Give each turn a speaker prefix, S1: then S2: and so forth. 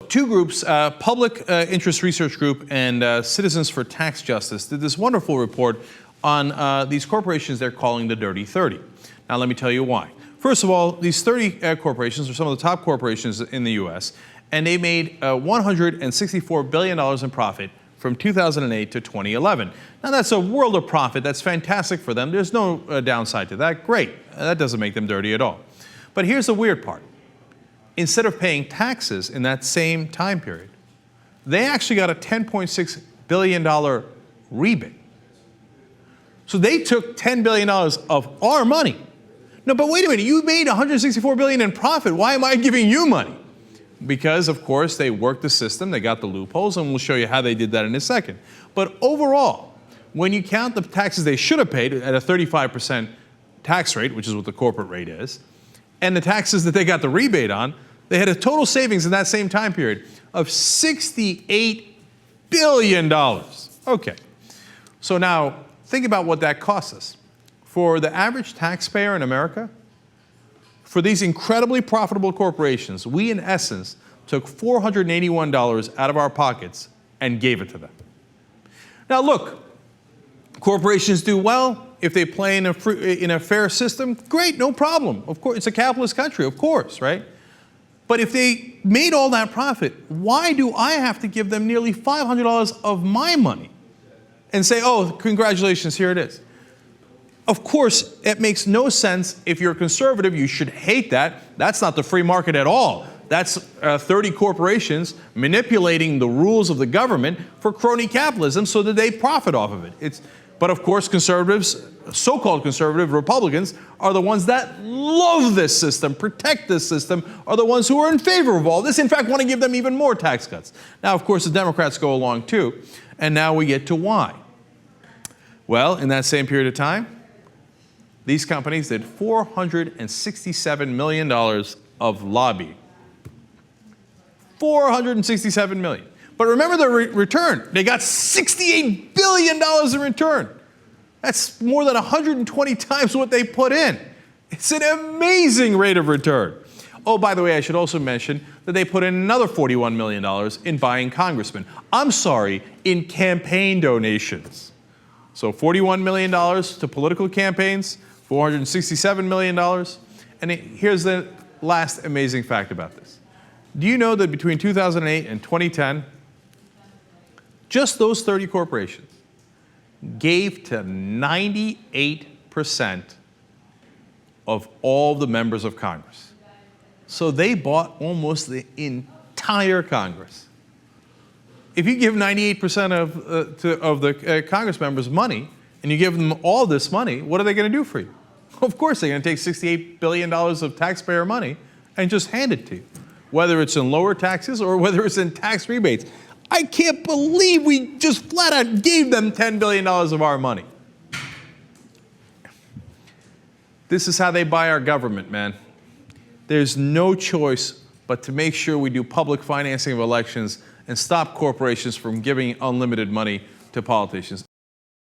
S1: two groups, Public Interest Research Group and Citizens for Tax Justice, did this wonderful report on these corporations they're calling the Dirty 30. Now, let me tell you why. First of all, these 30 corporations are some of the top corporations in the U.S., and they made $164 billion in profit from 2008 to 2011. Now, that's a world of profit. That's fantastic for them. There's no downside to that. Great. That doesn't make them dirty at all. But here's the weird part. Instead of paying taxes in that same time period, they actually got a $10.6 billion rebate. So they took $10 billion of our money. No, but wait a minute, you made $164 billion in profit. Why am I giving you money? Because, of course, they worked the system, they got the loopholes, and we'll show you how they did that in a second. But overall, when you count the taxes they should have paid at a 35% tax rate, which is what the corporate rate is, and the taxes that they got the rebate on, they had a total savings in that same time period of $68 billion. Okay, so now think about what that costs us. For the average taxpayer in America, for these incredibly profitable corporations, we in essence took $481 out of our pockets and gave it to them. Now look, corporations do well if they play in a fair system. Great, no problem. Of course, it's a capitalist country, of course, right? But if they made all that profit, why do I have to give them nearly $500 of my money and say, oh, congratulations, here it is? Of course, it makes no sense. If you're a conservative, you should hate that. That's not the free market at all. That's 30 corporations manipulating the rules of the government for crony capitalism so that they profit off of it. But of course, conservatives, so-called conservative Republicans, are the ones that love this system, protect this system, are the ones who are in favor of all this, in fact, want to give them even more tax cuts. Now, of course, the Democrats go along too, and now we get to why. Well, in that same period of time, these companies did $467 million of lobbying. $467 million. But remember the return. They got $68 billion in return. That's more than 120 times what they put in. It's an amazing rate of return. Oh, by the way, I should also mention that they put in another $41 million in buying congressmen. I'm sorry, in campaign donations. So $41 million to political campaigns, $467 million. And here's the last amazing fact about this. Do you know that between 2008 and 2010, just those 30 corporations gave to 98% of all the members of Congress? So they bought almost the entire Congress. If you give 98% of the Congress members money, and you give them all this money, what are they going to do for you? Of course, they're going to take $68 billion of taxpayer money and just hand it to you, whether it's in lower taxes or whether it's in tax rebates. I can't believe we just flat out gave them $10 billion of our money. This is how they buy our government, man. There's no choice but to make sure we do public financing of elections and stop corporations from giving unlimited money to politicians.